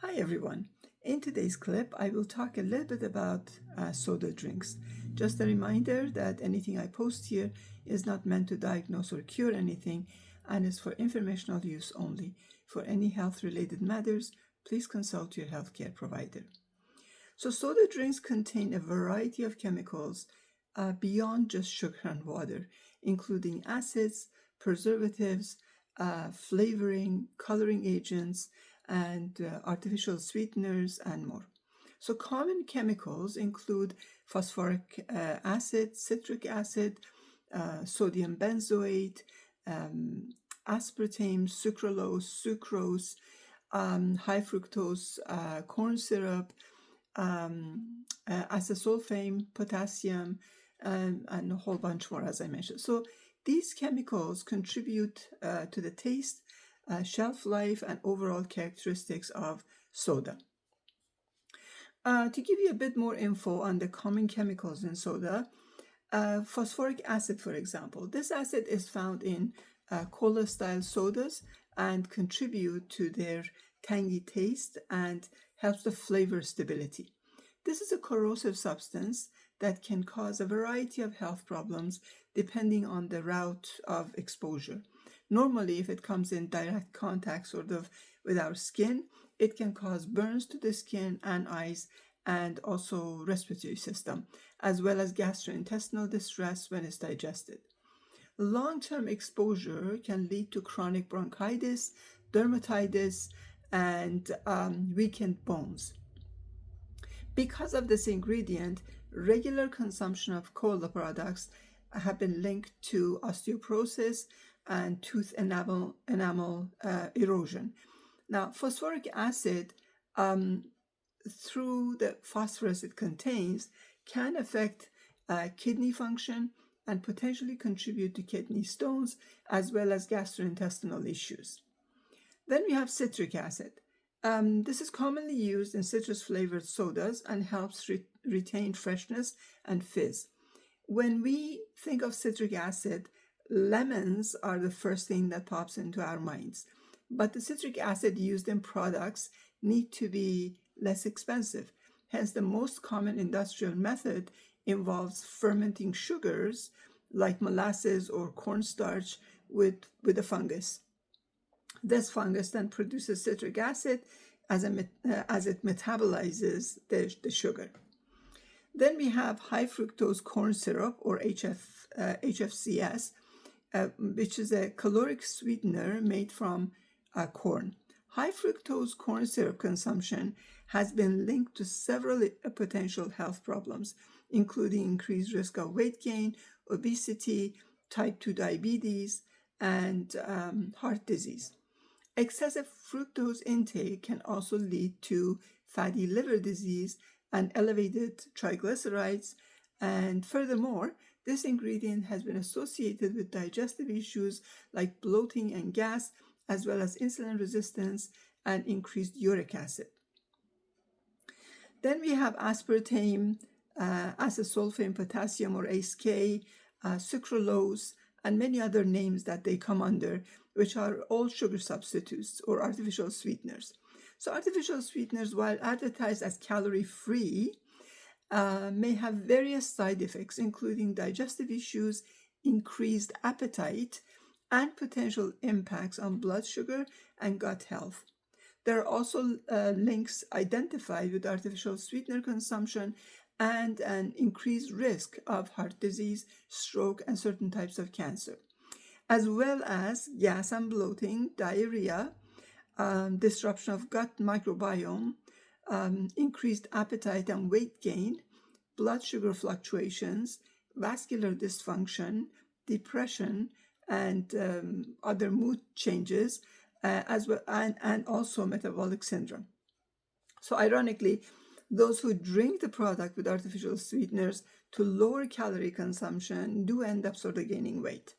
Hi everyone. In today's clip, I will talk a little bit about soda drinks. Just a reminder that anything I post here is not meant to diagnose or cure anything and is for informational use only. For any health-related matters, please consult your healthcare provider. So soda drinks contain a variety of chemicals beyond just sugar and water, including acids, preservatives, flavoring, coloring agents, and artificial sweeteners, and more. So common chemicals include phosphoric acid, citric acid, sodium benzoate, aspartame, sucrose, high fructose corn syrup, acesulfame, potassium, and a whole bunch more, as I mentioned. So these chemicals contribute to the taste, shelf life, and overall characteristics of soda. To give you a bit more info on the common chemicals in soda, phosphoric acid, for example. This acid is found in cola-style sodas and contribute to their tangy taste and helps the flavor stability. This is a corrosive substance that can cause a variety of health problems depending on the route of exposure. Normally, if it comes in direct contact with our skin, it can cause burns to the skin and eyes and also respiratory system, as well as gastrointestinal distress when it's digested. Long-term exposure can lead to chronic bronchitis, dermatitis, and weakened bones. Because of this ingredient, regular consumption of cola products have been linked to osteoporosis and tooth enamel erosion. Now, phosphoric acid, through the phosphorus it contains, can affect kidney function and potentially contribute to kidney stones as well as gastrointestinal issues. Then we have citric acid. This is commonly used in citrus-flavored sodas and helps retain freshness and fizz. When we think of citric acid, lemons are the first thing that pops into our minds. But the citric acid used in products need to be less expensive. Hence, the most common industrial method involves fermenting sugars like molasses or cornstarch with a fungus. This fungus then produces citric acid as it metabolizes the sugar. Then we have high fructose corn syrup, or HFCS, which is a caloric sweetener made from corn. High fructose corn syrup consumption has been linked to several potential health problems, including increased risk of weight gain, obesity, type 2 diabetes, and heart disease. Excessive fructose intake can also lead to fatty liver disease and elevated triglycerides. And furthermore, this ingredient has been associated with digestive issues like bloating and gas, as well as insulin resistance and increased uric acid. Then we have aspartame, acesulfame, potassium, or ACE-K, sucralose, and many other names that they come under, which are all sugar substitutes or artificial sweeteners. So artificial sweeteners, while advertised as calorie-free, may have various side effects, including digestive issues, increased appetite, and potential impacts on blood sugar and gut health. There are also links identified with artificial sweetener consumption and an increased risk of heart disease, stroke, and certain types of cancer, as well as gas and bloating, diarrhea, disruption of gut microbiome, increased appetite and weight gain, blood sugar fluctuations, vascular dysfunction, depression, and other mood changes, as well, and also metabolic syndrome. So ironically, those who drink the product with artificial sweeteners to lower calorie consumption do end up sort of gaining weight.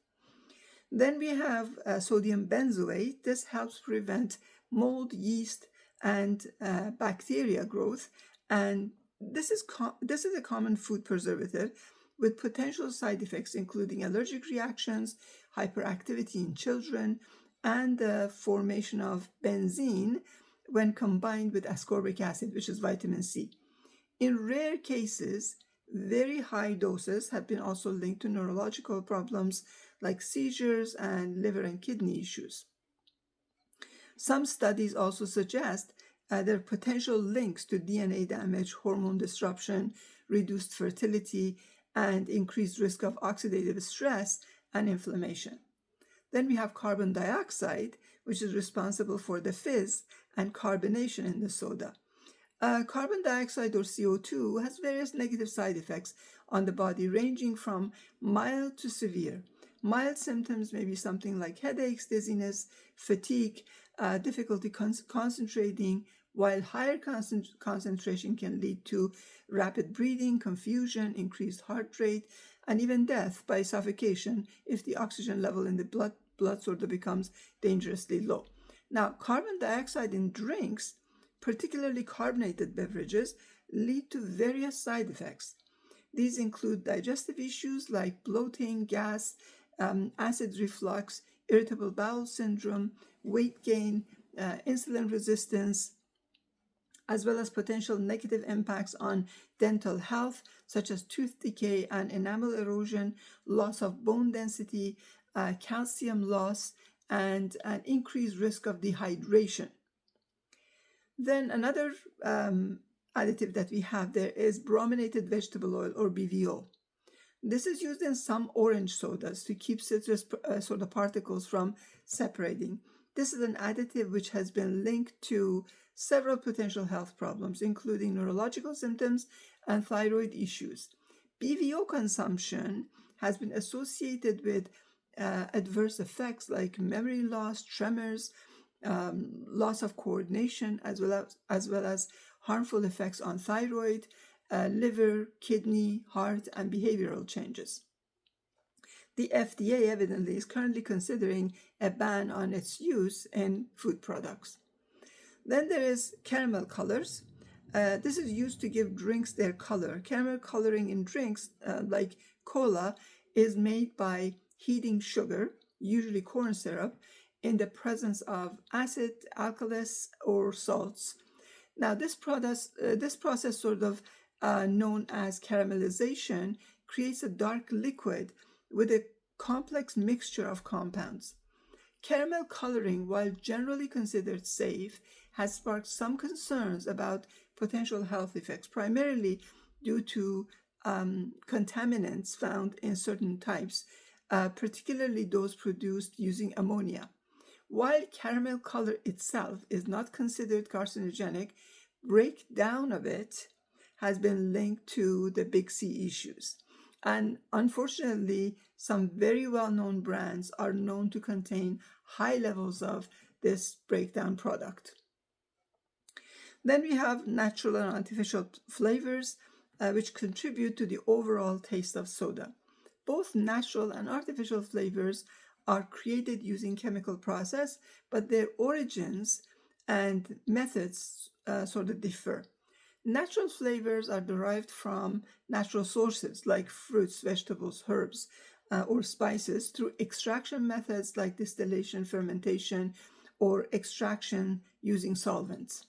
Then we have sodium benzoate. This helps prevent mold, yeast, and bacteria growth. And this is a common food preservative with potential side effects, including allergic reactions, hyperactivity in children, and the formation of benzene, when combined with ascorbic acid, which is vitamin C. In rare cases, very high doses have been also linked to neurological problems like seizures and liver and kidney issues. Some studies also suggest there are potential links to DNA damage, hormone disruption, reduced fertility, and increased risk of oxidative stress and inflammation. Then we have carbon dioxide, which is responsible for the fizz and carbonation in the soda. Carbon dioxide, or CO2, has various negative side effects on the body, ranging from mild to severe. Mild symptoms may be something like headaches, dizziness, fatigue, difficulty concentrating, while higher concentration can lead to rapid breathing, confusion, increased heart rate, and even death by suffocation if the oxygen level in the blood sort of becomes dangerously low. Now, carbon dioxide in drinks, particularly carbonated beverages, lead to various side effects. These include digestive issues like bloating, gas, acid reflux, irritable bowel syndrome, weight gain, insulin resistance, as well as potential negative impacts on dental health, such as tooth decay and enamel erosion, loss of bone density, calcium loss, and an increased risk of dehydration. Then another additive that we have there is brominated vegetable oil, or BVO. This is used in some orange sodas to keep citrus soda particles from separating. This is an additive which has been linked to several potential health problems, including neurological symptoms and thyroid issues. BVO consumption has been associated with adverse effects like memory loss, tremors, loss of coordination, as well as harmful effects on thyroid, liver, kidney, heart, and behavioral changes. The FDA evidently is currently considering a ban on its use in food products. Then there is caramel colors. This is used to give drinks their color. Caramel coloring in drinks like cola is made by heating sugar, usually corn syrup, in the presence of acid, alkalis, or salts. Now, this process sort of known as caramelization creates a dark liquid with a complex mixture of compounds. Caramel coloring, while generally considered safe, has sparked some concerns about potential health effects, primarily due to contaminants found in certain types, particularly those produced using ammonia. While caramel color itself is not considered carcinogenic, breakdown of it has been linked to the big C issues. And unfortunately, some very well-known brands are known to contain high levels of this breakdown product. Then we have natural and artificial flavors, which contribute to the overall taste of soda. Both natural and artificial flavors are created using chemical process, but their origins and methods sort of differ. Natural flavors are derived from natural sources like fruits, vegetables, herbs, or spices through extraction methods like distillation, fermentation, or extraction using solvents.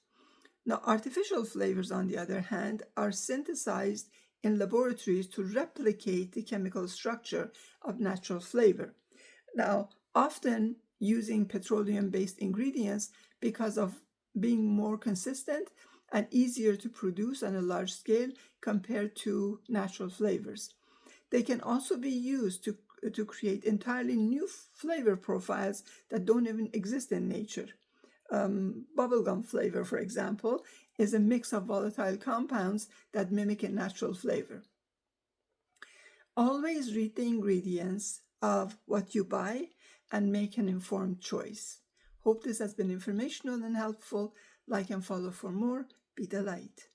Now, artificial flavors, on the other hand, are synthesized in laboratories to replicate the chemical structure of natural flavor. Now, often using petroleum-based ingredients because of being more consistent and easier to produce on a large scale compared to natural flavors. They can also be used to create entirely new flavor profiles that don't even exist in nature. Bubblegum flavor, for example, is a mix of volatile compounds that mimic a natural flavor. Always read the ingredients of what you buy and make an informed choice. Hope this has been informational and helpful. Like and follow for more. Be the light.